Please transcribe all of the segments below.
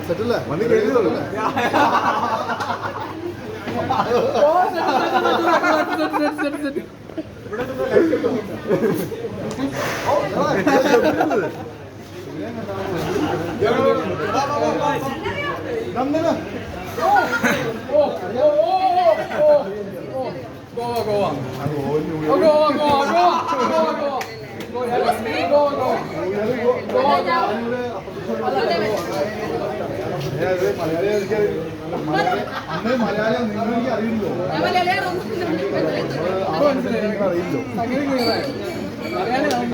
സെറ്റല്ലേ വന്ന് കേൾക്കുന്നുള്ളൂ. മലയാളം നിങ്ങൾക്ക് അറിയില്ലോ,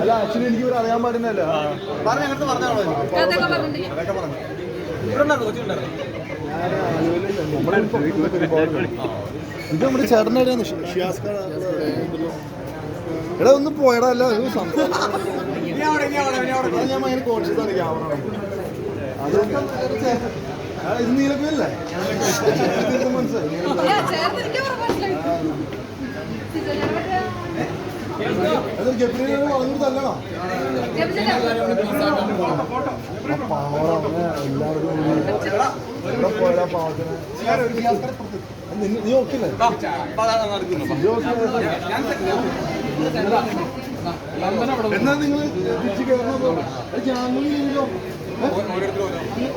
അല്ല ആക്ച്വലി എനിക്ക് ഇവിടെ അറിയാൻ പാടുന്നല്ല. ഇത് നമ്മുടെ ചേട്ടനായിരുന്നു ഷിയാസ്. എടാ ഒന്ന് പോയടാ. അല്ല ഒരു സംഭവം ഞാൻ ഭയങ്കര കോൺഷ്യസ് ആണ് ക്യാമറ. അത് ഇത് നീലപ്പല്ലേ മനസ്സിലായി. അത് ഗബ്രിയേൽ വളർന്നു തല്ലണോ? എല്ലാവരും പോയടാ പാവത്തിന്. നീ ഓക്കില്ലേ? എന്നാ നിങ്ങൾ തിരിച്ച് കയറണോ? ജാമ്യം ചെയ്തോ?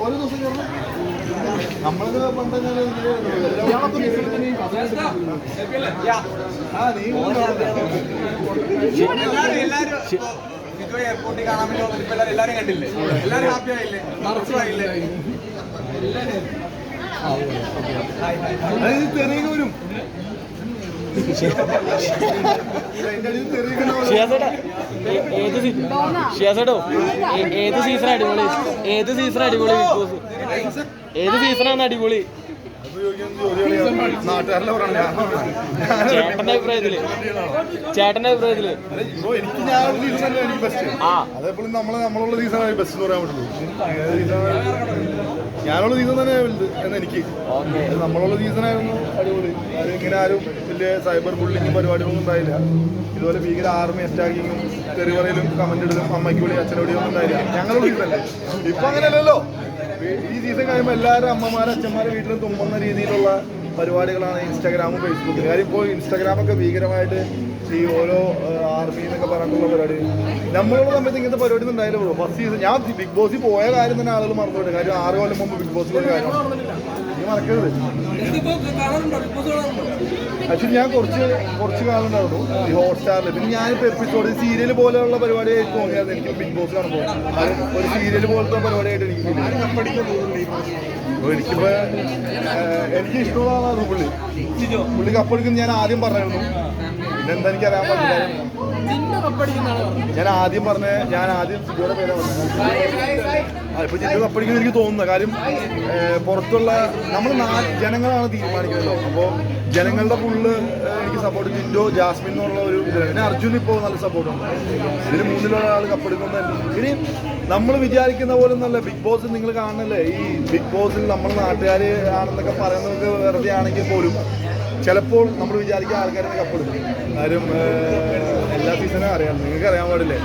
ഓരോ ദിവസം കയറണം. നമ്മളത് പണ്ടെങ്കിൽ എയർപോർട്ടിൽ കാണാൻ വേണ്ടി വന്നിട്ട് എല്ലാരും കണ്ടില്ലേ? എല്ലാരും ഹാപ്പി ആയില്ലേ? മറച്ചുമായില്ലേ? തെറിയുക വരും. ഏത് സീസൺ അടിപൊളി? ഏത് സീസൺ അടിപൊളി? ബിഗ് ബോസ് ഏത് സീസണാണ് അടിപൊളി? ചേട്ടന്റെ അഭിപ്രായത്തില് എനിക്ക് അതേപോലെ നമ്മളുള്ള സീസണാണ് ബെസ്റ്റ് എന്ന് പറയാൻ പറ്റുള്ളൂ. ഞാനുള്ള സീസൺ തന്നെ എന്ന് എനിക്ക് നമ്മളുള്ള സീസണായിരുന്നു അടിപൊളി. ഇങ്ങനെ ആരും വലിയ സൈബർ ബുള്ളിങ്ങും പരിപാടികളൊന്നും ഉണ്ടായില്ല. ഇതുപോലെ ഭീകര ആർമി അറ്റാക്കിങ്ങും തെറിവറയിലും കമന്റ് ഇടലും അമ്മയ്ക്ക് വിളി അച്ഛനെ വിളിയൊന്നും ഉണ്ടായില്ല. ഞങ്ങളുടെ സീസണല്ലേ. ഇപ്പൊ അങ്ങനെയല്ലല്ലോ. ഈ സീസൺ കഴിയുമ്പോൾ എല്ലാവരും അമ്മമാരും അച്ഛന്മാരും വീട്ടിലും തുമ്മുന്ന രീതിയിലുള്ള പരിപാടികളാണ് ഇൻസ്റ്റാഗ്രാമും ഫേസ്ബുക്കിൽ. കാര്യം ഇപ്പോൾ ഇൻസ്റ്റാഗ്രാമൊക്കെ ഭീകരമായിട്ട് ഈ ഓരോ ആർമി എന്നൊക്കെ പറഞ്ഞിട്ടുള്ള പരിപാടി നമ്മളുള്ള സമയത്ത് ഇങ്ങനത്തെ പരിപാടി ഒന്നും ഉണ്ടായില്ല. ഫസ്റ്റ് സീസൺ ഞാൻ ബിഗ് ബോസിൽ പോയ കാര്യം തന്നെ ആളുകൾ മറന്നുപോയിട്ട്. കാര്യം 6 കൊല്ലം മുമ്പ് ബിഗ് ബോസിൽ പോയ കാര്യം നീ മറക്കരുത്. ആക്ച്വലി ഞാൻ കുറച്ച് കാലം ഉണ്ടായിരുന്നു ഈ ഹോട്ട്സ്റ്റാറിൽ. പിന്നെ ഞാനിപ്പോൾ എപ്പിസോഡ് സീരിയൽ പോലെയുള്ള പരിപാടിയായിട്ട് തോന്നിയായിരുന്നു എനിക്ക് ബിഗ് ബോസ് കാണുമ്പോൾ. ഒരു സീരിയൽ പോലത്തെ പരിപാടിയായിട്ട് എനിക്ക് എനിക്കിപ്പോൾ എനിക്ക് ഇഷ്ടമുള്ള ആളാണ് പുള്ളി കപ്പെടുക്കുന്ന ഞാൻ ആദ്യം പറഞ്ഞിരുന്നു. പിന്നെന്താ എനിക്കറിയാൻ പറ്റില്ല. ഞാൻ ആദ്യം ജിജോയുടെ പേരാണ് പറഞ്ഞത്. ഇപ്പൊ ജിജോ കപ്പടിക്കുന്ന എനിക്ക് തോന്നുന്നത്. കാര്യം പുറത്തുള്ള നമ്മൾ ജനങ്ങളാണ് തീരുമാനിക്കുന്നത്. അപ്പോൾ ജനങ്ങളുടെ ഫുള്ള് എനിക്ക് സപ്പോർട്ട് ജിൻഡോ ജാസ്മിൻ എന്നുള്ള ഒരു ഇത്. പിന്നെ അർജുൻ ഇപ്പോൾ നല്ല സപ്പോർട്ടുണ്ട്. ഇതിന് 3-ലുള്ള ആൾ കപ്പെടുക്കുന്നത്. ഇനി നമ്മൾ വിചാരിക്കുന്ന പോലെ ഒന്നല്ല ബിഗ് ബോസ്. നിങ്ങൾ കാണുന്നില്ലേ ഈ ബിഗ് ബോസിൽ നമ്മൾ നാട്ടുകാർ ആണെന്നൊക്കെ പറയുന്നത് വെറുതെ ആണെങ്കിൽ പോലും ചിലപ്പോൾ നമ്മൾ വിചാരിക്കുന്ന ആൾക്കാരെ കപ്പെടുക്കും. കാര്യം എല്ലാ സീസണും അറിയാം. നിങ്ങൾക്ക് അറിയാൻ പാടില്ലേ.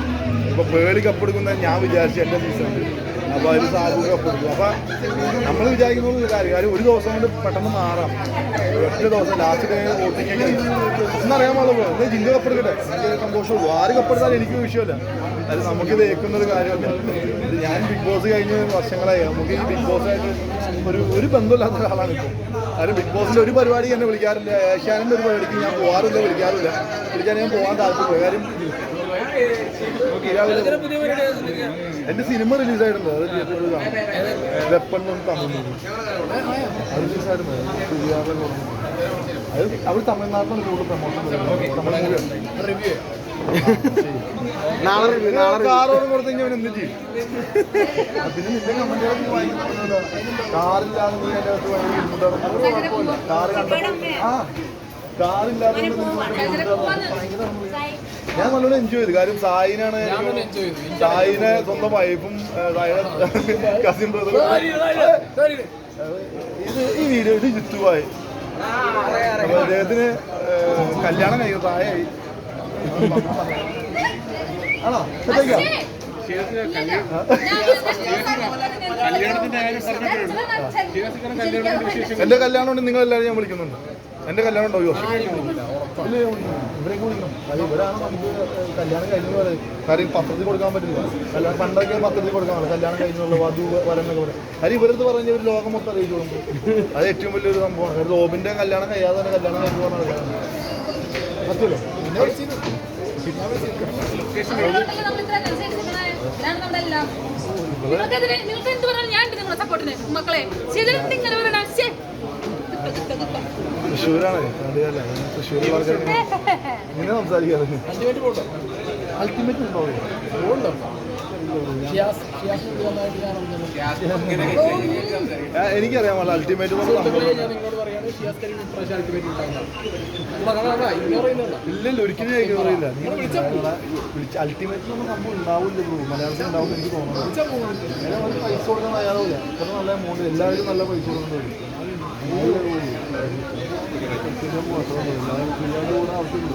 ഇപ്പോൾ പേളി കപ്പെടുക്കുന്നത് ഞാൻ വിചാരിച്ചു എൻ്റെ സീസണിൽ. അപ്പോൾ അതിൽ സാധു കപ്പെടുക്കും. അപ്പോൾ നമ്മൾ വിചാരിക്കുന്ന കാര്യം ഒരു ദിവസം കൊണ്ട് പെട്ടെന്ന് മാറാം. ഒറ്റ ദിവസം ലാസ്റ്റ് കഴിഞ്ഞ് വോട്ടിങ് എന്നറിയാൻ പാടുള്ളൂ. എന്നാൽ ജില്ല കപ്പെടുക്കട്ടെ, എനിക്ക് സന്തോഷമുള്ളൂ. ആര് കപ്പെടുത്താലും എനിക്ക് വിഷയമല്ല. അത് നമുക്ക് തേക്കുന്നൊരു കാര്യമല്ല. ഇത് ഞാൻ ബിഗ് ബോസ് കഴിഞ്ഞ് വർഷങ്ങളായി. നമുക്ക് ഈ ബിഗ് ബോസായിട്ട് ഒരു ബന്ധമില്ലാത്ത ഒരാളാണ് ഇപ്പോൾ. കാരണം ബിഗ് ബോസിൻ്റെ ഒരു പരിപാടി എന്നെ വിളിക്കാറില്ല. ഏഷ്യാനിൻ്റെ ഒരു പരിപാടിക്ക് ഞാൻ പോകാറില്ല, വിളിക്കാറില്ല. വിളിക്കാൻ ഞാൻ പോകാൻ താല്പര്യമില്ല. കാര്യം എൻ്റെ സിനിമ റിലീസായിട്ടുണ്ട്. അത് തിയേറ്ററിൽ കാണാം. വെപ്പണ്ണും തമിഴും അത് റിലീസായിരുന്നു. അത് അവർ തമിഴ്നാട്ടിലാണ് കൂടുതൽ പ്രമോഷൻ. റിവ്യൂ കാറോട് കൊടുത്തെങ്കിൽ അവൻ എന്ത് ചെയ്യും? പിന്നെ നിന്റെ കമന്റുകളൊക്കെ വായിക്കുന്നത് കാറില്ലാതെ എൻ്റെ അകത്ത് ഭയങ്കര ബുദ്ധിമുട്ടാണ്. കാറ് കണ്ടപ്പോൾ കാറില്ലാതെ ഞാൻ നല്ലോണം എൻജോയ് ചെയ്തു. കാര്യം സായിനെ സ്വന്തം വൈഫും കസിൻ ബ്രദറും ഈ വീഡിയോ ഇത് യൂട്യൂബായി. അപ്പൊ അദ്ദേഹത്തിന് കല്യാണം കഴിയും, പ്രായമായി. ആണോ സെറ്റാക്കിയോ? എന്റെ കല്യാണം ഉണ്ട്, നിങ്ങൾ എല്ലാവരും ഞാൻ വിളിക്കുന്നുണ്ട്. എന്റെ കല്യാണം ഉണ്ടോ? ഇവരെയൊക്കെ വിളിക്കണം. കാര്യം ഇവരാണ് നമുക്ക് കല്യാണം കഴിഞ്ഞു പറയുന്നത്. കാര്യം പത്രത്തിൽ കൊടുക്കാൻ പറ്റില്ല. കല്യാണം പണ്ടൊക്കെ പത്രത്തിൽ കൊടുക്കാൻ പറ്റില്ല. കല്യാണം കഴിഞ്ഞുള്ള വധു വരനൊക്കെ പറയാം. കാര്യം ഇവരടുത്ത് പറഞ്ഞ ഒരു ലോകം മൊത്തം അറിയിച്ചു കൊടുക്കും. അത് ഏറ്റവും വലിയൊരു സംഭവമാണ്. റോബിന്റെ കല്യാണം കഴിയാതെ തന്നെ കല്യാണം കഴിഞ്ഞു പറഞ്ഞ പറ്റുമല്ലോ. തൃശ്ശൂരാണ് അറിയാല്ല. തൃശ്ശൂർ ഇങ്ങനെ സംസാരിക്കാറ്. അൾട്ടിമേറ്റ് ഉണ്ടോ? എനിക്കറിയാം നല്ല അൾട്ടിമേറ്റ് ഇല്ലല്ലോ, ഒരിക്കലും അറിയില്ല. അൾട്ടിമേറ്റ് ഒന്നും സംഭവം ഉണ്ടാവില്ല. മലയാളത്തിൽ ഉണ്ടാവും എനിക്ക് തോന്നുന്നത്. പൈസ കൊടുക്കാൻ തയ്യാറാവില്ല. ഇത്ര നല്ല എമൗണ്ട് എല്ലാവരും നല്ല പൈസ കൊടുക്കുന്നത്. ആവശ്യമുണ്ട്.